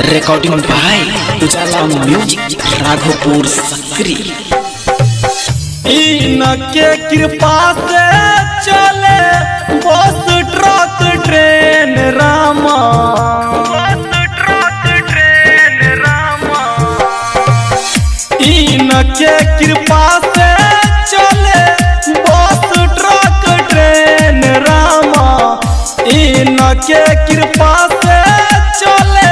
Recording भाई उजाला music Raghopur Sakri. इनके कृपा से चले बस ट्रक ट्रेन रामा, इनके कृपा से चले बस ट्रक ट्रेन रामा, इनके कृपा से चले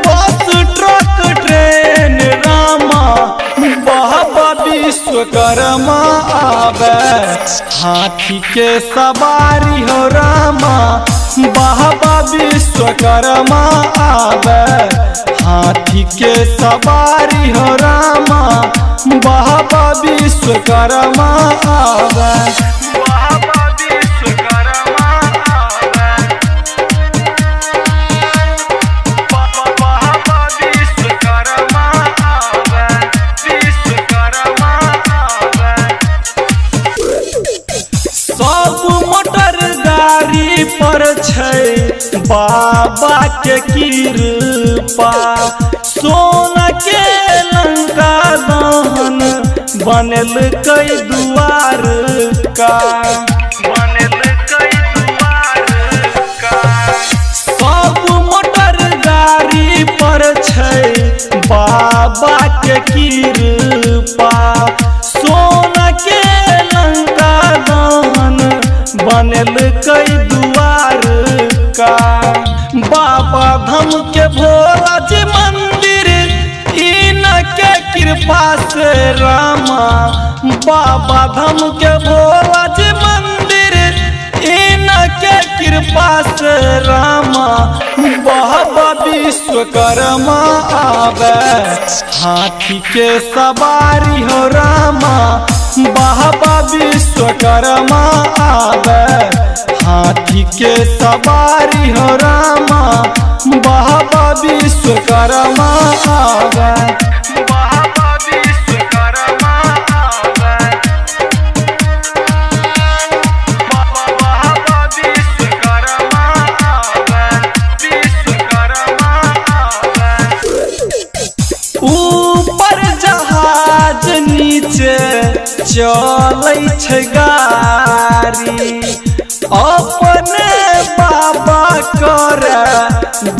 बस ट्रक ट्रेन रामा। बाबा विश्वकर्मा आवे हाथी के सवारी हो रामा, बाबा विश्वकर्मा आवे हाथी के सवारी हो रामा, बाबा विश्वकर्मा आवे। पर छै बाबा के कृपा, सोना के लंका दहन बनल कई दुआर का, सब मोटर गाड़ी पर छै बाबा के कृपा, सोना के लंका दहन बनल कई दुआर का। बाबा धाम के भोला जी मंदिर इनके कृपा से रामा, बाबा धाम के भोला जी मंदिर इनके कृपा से रामा। बाबा विश्वकर्मा आवे हाथी के सवारी हो रामा, बाबा विश्वकर्मा आवे हाथी के सवारी हो रामा, बाबा विश्वकर्मा आवे। ऊपर जहाज नीचे चलै छै गाड़ी, अपने बाबा करे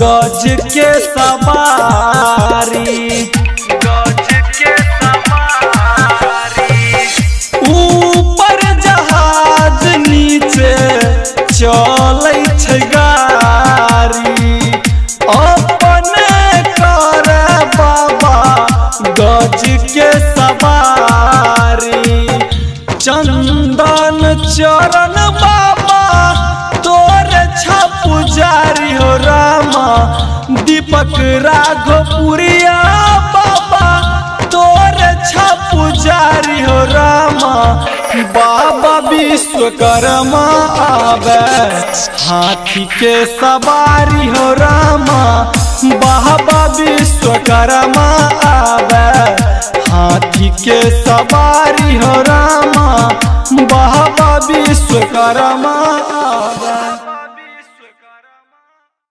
गज के सवारी, ऊपर जहाज नीचे चलै छै गाड़ी, अपने करे बाबा गज के सवारी। चंदन चरण बाबा तोर पुजारी हो रामा, दीपक राघोपुरिया बाबा तोर पुजारी हो रामा। बाबा विश्वकर्मा आवे हाथी के सवारी हो रामा, बाबा विश्वकर्मा आवे हाथी के सवारी हो रामा, बाबा विश्वकर्मा आवे।